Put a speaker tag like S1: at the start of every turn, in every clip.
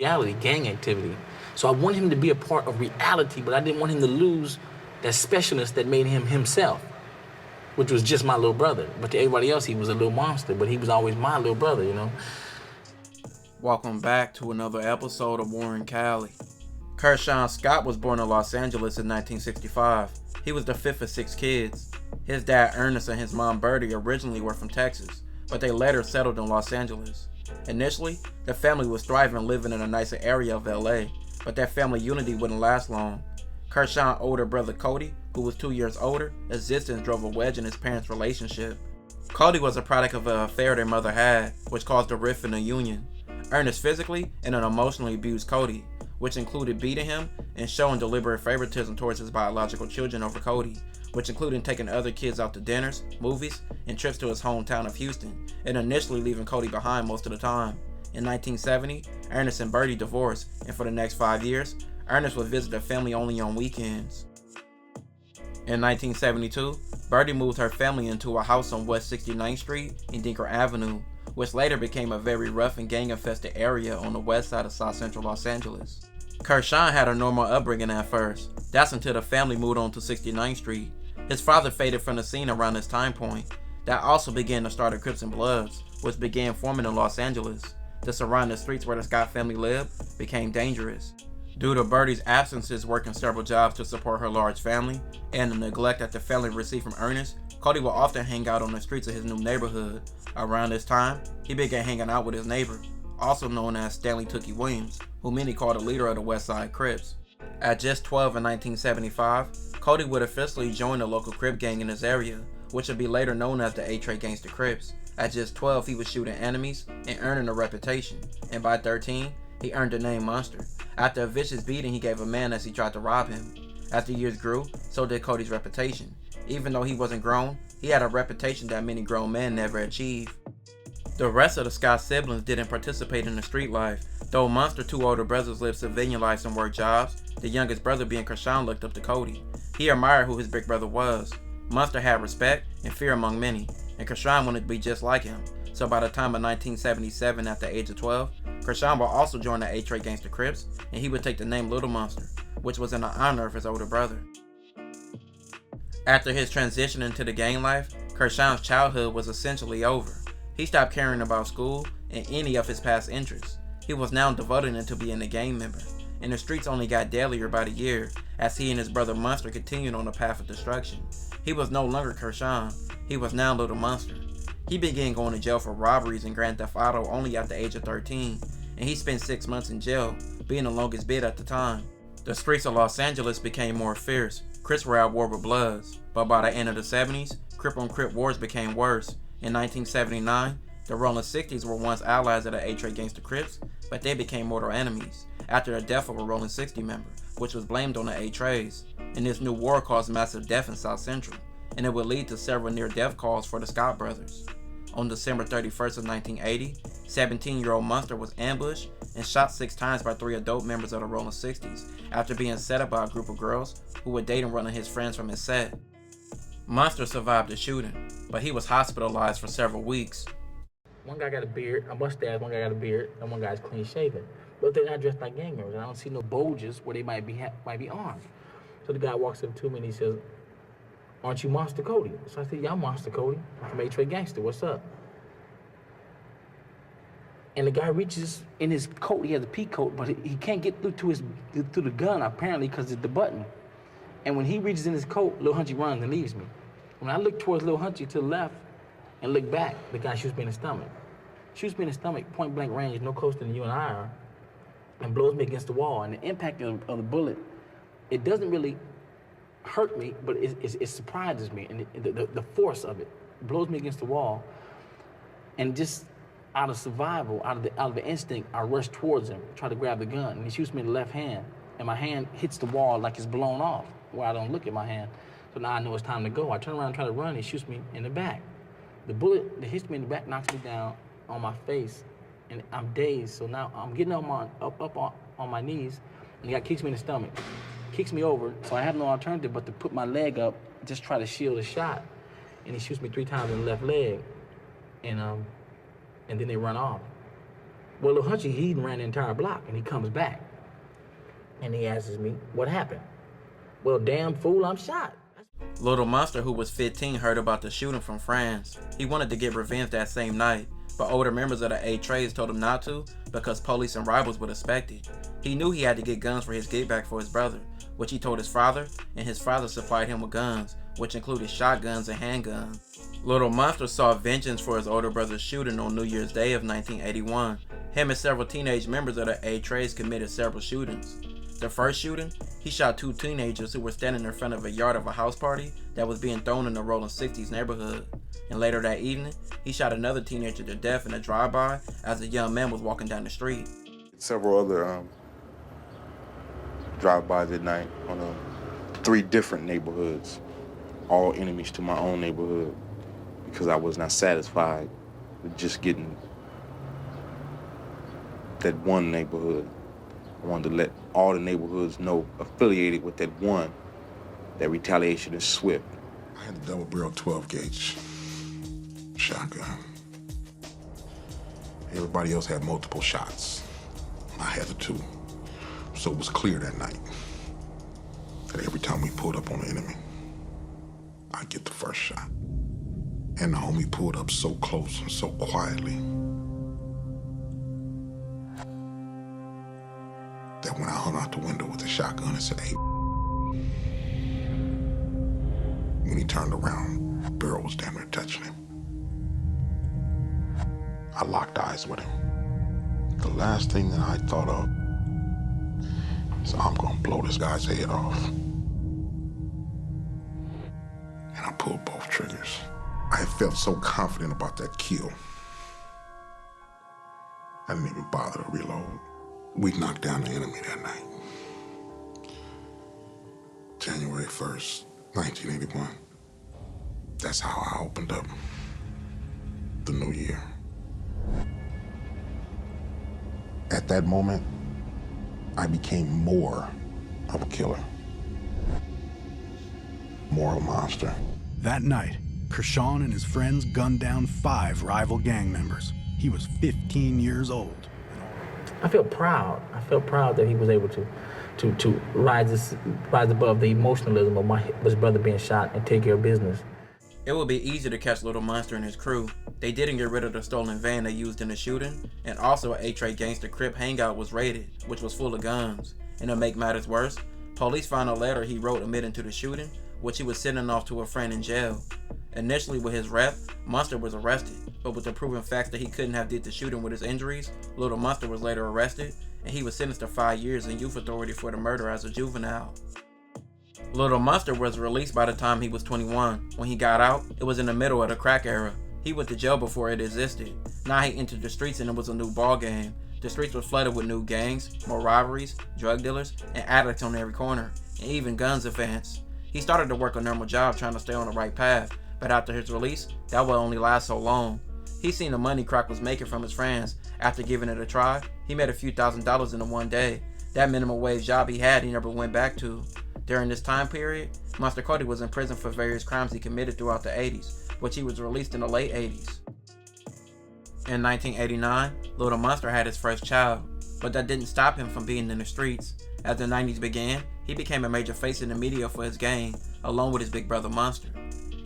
S1: reality, gang activity. So I wanted him to be a part of reality, but I didn't want him to lose that specialness that made him himself, which was just my little brother. But to everybody else, he was a little monster, but he was always my little brother, you know?
S2: Welcome back to another episode of Warren Cali. Kershaun Scott was born in Los Angeles in 1965. He was the fifth of 6 kids. His dad Ernest and his mom Birdie originally were from Texas, but they later settled in Los Angeles. Initially, the family was thriving living in a nicer area of LA, but that family unity wouldn't last long. Kershaun's older brother Kody, who was 2 years older, existed and drove a wedge in his parents' relationship. Kody was a product of an affair their mother had, which caused a rift in the union. Ernest physically and emotionally abused Kody, which included beating him and showing deliberate favoritism towards his biological children over Kody, which included taking other kids out to dinners, movies, and trips to his hometown of Houston, and initially leaving Kody behind most of the time. In 1970, Ernest and Birdie divorced, and for the next 5 years, Ernest would visit the family only on weekends. In 1972, Birdie moved her family into a house on West 69th Street and Dinker Avenue, which later became a very rough and gang-infested area on the west side of South Central Los Angeles. Kershaun had a normal upbringing at first. That's until the family moved on to 69th Street. His father faded from the scene around this time point. That also began the start of Crips and Bloods, which began forming in Los Angeles. The surrounding streets where the Scott family lived became dangerous. Due to Birdie's absences working several jobs to support her large family, and the neglect that the family received from Ernest, Kody would often hang out on the streets of his new neighborhood. Around this time, he began hanging out with his neighbor, also known as Stanley Tookie Williams, who many called the leader of the West Side Crips. At just 12 in 1975, Kody would officially join the local Crip gang in his area, which would be later known as the Gangsta Crips. At just 12, he was shooting enemies and earning a reputation, and by 13, he earned the name Monster. After a vicious beating he gave a man as he tried to rob him. As the years grew, so did Kody's reputation. Even though he wasn't grown, he had a reputation that many grown men never achieved. The rest of the Scott siblings didn't participate in the street life. Though Monster's 2 older brothers lived civilian lives and worked jobs, the youngest brother being Kershaun looked up to Kody. He admired who his big brother was. Monster had respect and fear among many, and Kershaun wanted to be just like him. So by the time of 1977, at the age of 12, Kershaun would also join the Gangsta Crips, and he would take the name Little Monster, which was in honor of his older brother. After his transition into the gang life, Kershaun's childhood was essentially over. He stopped caring about school and any of his past interests. He was now devoted into being a gang member, and the streets only got deadlier by the year as he and his brother Monster continued on the path of destruction. He was no longer Kershaun, he was now Little Monster. He began going to jail for robberies and Grand Theft Auto only at the age of 13, and he spent 6 months in jail, being the longest bid at the time. The streets of Los Angeles became more fierce. Crips were at war with Bloods, but by the end of the 70s, Crip on Crip wars became worse. In 1979, the Rollin 60s were once allies of the Gangsta Crips, but they became mortal enemies after the death of a Rollin 60 member, which was blamed on the A-Trays. And this new war caused massive death in South Central, and it would lead to several near-death calls for the Scott brothers. On December 31st of 1980, 17-year-old Monster was ambushed and shot 6 times by 3 adult members of the Rollin 60s after being set up by a group of girls who were dating one of his friends from his set. Monster survived the shooting, but he was hospitalized for several weeks.
S1: One guy got a beard, a mustache, one guy got a beard, and one guy's clean shaven. But they're not dressed like gang members. I don't see no bulges where they might be armed. So the guy walks up to me and he says, "Aren't you Monster Kody?" So I said, "Yeah, I'm Monster Kody. I'm from A-Tray Gangsta. What's up?" And the guy reaches in his coat. He has a pea coat, but he can't get through the gun apparently because it's the button. And when he reaches in his coat, Lil Hunchy runs and leaves me. When I look towards Lil Hunchy to the left and look back, the guy shoots me in the stomach. Shoots me in the stomach, point blank range, no closer than you and I are, and blows me against the wall. And the impact of the bullet, it doesn't really hurt me, but it surprises me, and the force of it blows me against the wall. And just out of survival, out of the instinct, I rush towards him, try to grab the gun, and he shoots me in the left hand, and my hand hits the wall like it's blown off, where I don't look at my hand. So now I know it's time to go. I turn around and try to run, he shoots me in the back. The bullet that hits me in the back knocks me down on my face, and I'm dazed. So now I'm getting up on my knees, and the guy kicks me in the stomach. Kicks me over, so I have no alternative but to put my leg up, just try to shield a shot. And he shoots me 3 times in the left leg, and then they run off. Well, Lil Hunchy, he ran the entire block, and he comes back. And he asks me, what happened? Well, damn fool, I'm shot.
S2: Little Monster, who was 15, heard about the shooting from friends. He wanted to get revenge that same night, but older members of the A Trays told him not to because police and rivals would expect it. He knew he had to get guns for his get back for his brother, which he told his father, and his father supplied him with guns, which included shotguns and handguns. Little Monster sought vengeance for his older brother's shooting on New Year's Day of 1981. Him and several teenage members of the A Trays committed several shootings. The first shooting, he shot 2 teenagers who were standing in front of a yard of a house party that was being thrown in the Rollin 60s neighborhood. And later that evening, he shot another teenager to death in a drive-by as a young man was walking down the street.
S3: Several other drive-bys at night on 3 different neighborhoods, all enemies to my own neighborhood, because I was not satisfied with just getting that one neighborhood. I wanted to let all the neighborhoods know, affiliated with that one, that retaliation is swift.
S4: I had the double-barrel 12-gauge shotgun. Everybody else had multiple shots. I had the 2. So it was clear that night that every time we pulled up on the enemy, I'd get the first shot. And the homie pulled up so close and so quietly that when I hung out the window with the shotgun and said, "Hey," when he turned around, the barrel was damn near touching him. I locked eyes with him. The last thing that I thought of is I'm gonna blow this guy's head off. And I pulled both triggers. I had felt so confident about that kill, I didn't even bother to reload. We knocked down the enemy that night. January 1st, 1981. That's how I opened up the new year. At that moment, I became more of a killer, more of a monster.
S5: That night, Kershaun and his friends gunned down 5 rival gang members. He was 15 years old.
S1: I felt proud. I felt proud that he was able to rise above the emotionalism of his brother being shot and take care of business.
S2: It would be easy to catch Little Monster and his crew. They didn't get rid of the stolen van they used in the shooting, and also an A-Tray Gangsta Crip hangout was raided, which was full of guns. And to make matters worse, police found a letter he wrote admitting to the shooting, which he was sending off to a friend in jail. Initially with his rep, Monster was arrested, but with the proven facts that he couldn't have did the shooting with his injuries, Little Monster was later arrested, and he was sentenced to 5 years in youth authority for the murder as a juvenile. Little Monster was released by the time he was 21. When he got out, it was in the middle of the crack era. He went to jail before it existed. Now he entered the streets and it was a new ball game. The streets were flooded with new gangs, more rivalries, drug dealers, and addicts on every corner, and even guns advanced. He started to work a normal job trying to stay on the right path, but after his release, that would only last so long. He seen the money Crack was making from his friends. After giving it a try, he made a few $1,000s in one day. That minimum wage job he had, he never went back to. During this time period, Monster Kody was in prison for various crimes he committed throughout the 80s, which he was released in the late 80s. In 1989, Little Monster had his first child, but that didn't stop him from being in the streets. As the 90s began, he became a major face in the media for his gang, along with his big brother Monster.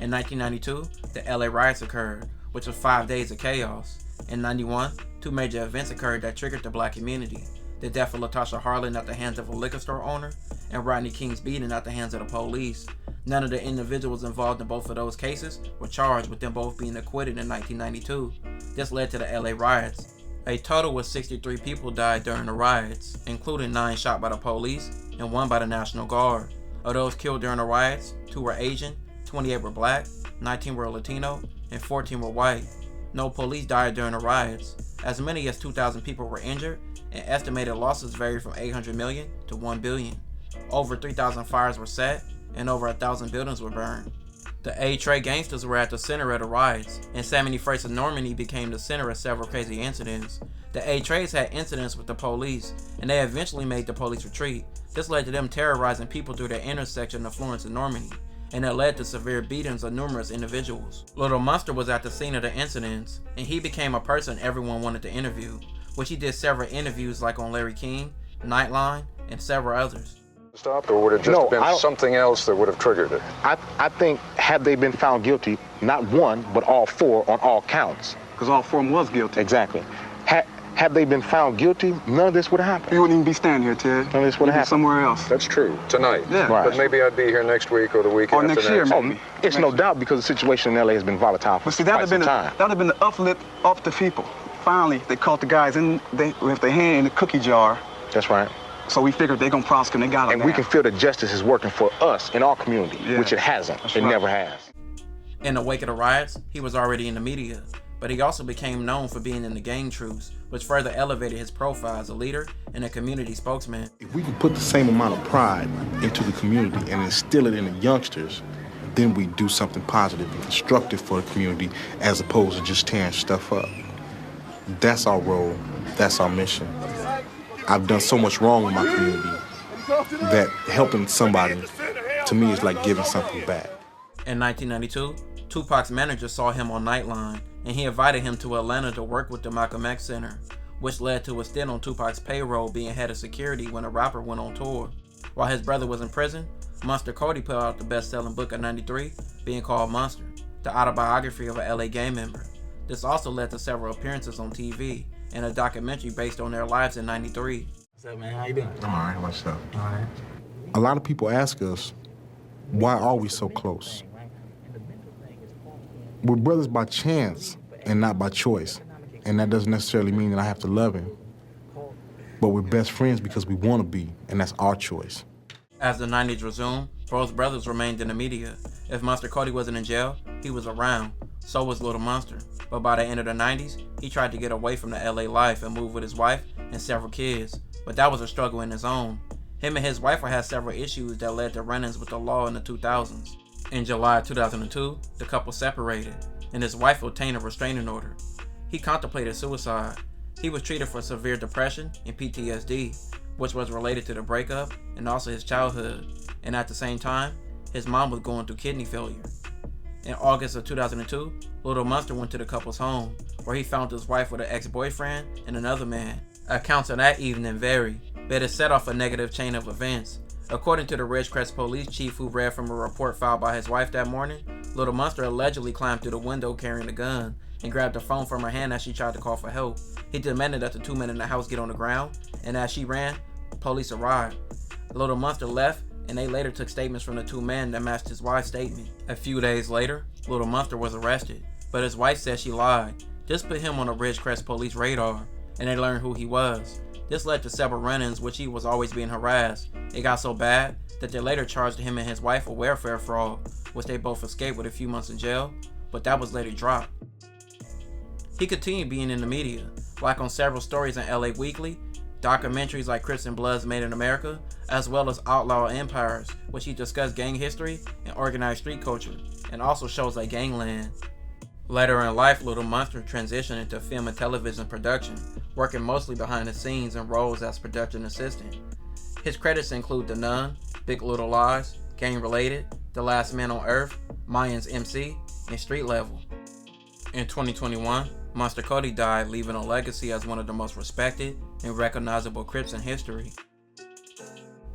S2: In 1992, the LA riots occurred, which was 5 days of chaos. In 91, 2 major events occurred that triggered the black community. The death of Latasha Harlan at the hands of a liquor store owner, and Rodney King's beating at the hands of the police. None of the individuals involved in both of those cases were charged, with them both being acquitted in 1992. This led to the LA riots. A total of 63 people died during the riots, including 9 shot by the police and 1 by the National Guard. Of those killed during the riots, 2 were Asian, 28 were black, 19 were Latino, and 14 were white. No police died during the riots. As many as 2,000 people were injured, and estimated losses varied from 800 million to 1 billion. Over 3,000 fires were set, and over 1,000 buildings were burned. The A-Tray gangsters were at the center of the riots, and 71st and Normandy became the center of several crazy incidents. The A-Trays had incidents with the police, and they eventually made the police retreat. This led to them terrorizing people through the intersection of Florence and Normandy, and it led to severe beatings of numerous individuals. Little Monster was at the scene of the incidents, and he became a person everyone wanted to interview. which he did several interviews like on Larry King, Nightline, and several others.
S6: Stopped, or would it just have been something else that would have triggered it?
S7: I think had they been found guilty, not one, but all four on all counts.
S8: Because all four of them was guilty.
S7: Exactly. Had they been found guilty, none of this would have happened.
S8: You wouldn't even be standing here, Ted.
S7: None of this would have happened.
S8: Somewhere else.
S6: That's true. Tonight.
S8: Yeah.
S7: Right.
S6: But maybe I'd be here next week or the week
S8: Or
S6: after
S8: next year, maybe.
S7: It's no doubt because the situation in LA has been volatile for
S8: But see, that
S7: quite some time.
S8: would have been the uplift of the people. Finally, they caught the guys with their hand in the cookie jar.
S7: That's right.
S8: So we figured they're going to prosecute and they got them.
S7: And we can feel that justice is working for us in our community, which it hasn't.
S8: That's
S7: It
S8: right.
S7: never has.
S2: In the wake of the riots, he was already in the media, but he also became known for being in the gang truce, which further elevated his profile as a leader and a community spokesman.
S9: If we can put the same amount of pride into the community and instill it in the youngsters, then we do something positive and constructive for the community as opposed to just tearing stuff up. That's our role. That's our mission. I've done so much wrong in my community that helping somebody, to me, is like giving something back.
S2: In 1992, Tupac's manager saw him on Nightline, and he invited him to Atlanta to work with the Malcolm X Center, which led to a stint on Tupac's payroll being head of security when a rapper went on tour. While his brother was in prison, Monster Kody put out the best-selling book of '93, being called Monster, the autobiography of a LA gang member. This also led to several appearances on TV and a documentary based on their lives in '93.
S1: What's up, man? How you doing?
S9: I'm all right. What's up?
S1: All right.
S9: A lot of people ask us, why are we so close? We're brothers by chance and not by choice. And that doesn't necessarily mean that I have to love him. But we're best friends because we want to be, and that's our choice.
S2: As the 90s resumed, both brothers remained in the media. If Monster Kody wasn't in jail, he was around. So was Little Monster. But by the end of the 90s, he tried to get away from the LA life and move with his wife and several kids. But that was a struggle in his own. Him and his wife had several issues that led to run-ins with the law in the 2000s. In July 2002, the couple separated, and his wife obtained a restraining order. He contemplated suicide. He was treated for severe depression and PTSD, which was related to the breakup and also his childhood. And at the same time, his mom was going through kidney failure. In August of 2002, Little Monster went to the couple's home, where he found his wife with an ex-boyfriend and another man. Accounts of that evening vary, but it set off a negative chain of events. According to the Ridgecrest police chief who read from a report filed by his wife that morning, Little Monster allegedly climbed through the window carrying a gun and grabbed the phone from her hand as she tried to call for help. He demanded that the two men in the house get on the ground, and as she ran, police arrived. Little Monster left, and they later took statements from the two men that matched his wife's statement. A few days later, Little Monster was arrested, but his wife said she lied. This put him on the Ridgecrest police radar, and they learned who he was. This led to several run-ins, which he was always being harassed. It got so bad that they later charged him and his wife with welfare fraud, which they both escaped with a few months in jail, but that was later dropped. He continued being in the media, like on several stories in LA Weekly, documentaries like Crips and Bloods Made in America, as well as Outlaw Empires, which he discussed gang history and organized street culture, and also shows like Gangland. Later in life, Little Monster transitioned into film and television production, working mostly behind the scenes in roles as production assistant. His credits include The Nun, Big Little Lies, Gang Related, The Last Man on Earth, Mayans MC, and Street Level. In 2021, Monster Kody died, leaving a legacy as one of the most respected and recognizable Crips in history.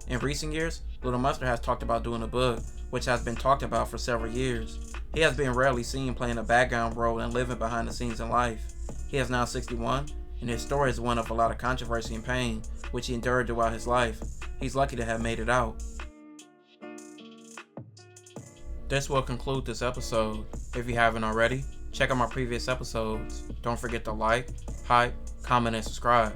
S2: In recent years, Little Monster has talked about doing a book, which has been talked about for several years. He has been rarely seen playing a background role and living behind the scenes in life. He is now 61, and his story is one of a lot of controversy and pain, which he endured throughout his life. He's lucky to have made it out. This will conclude this episode. If you haven't already, check out my previous episodes. Don't forget to like, hype, comment, and subscribe.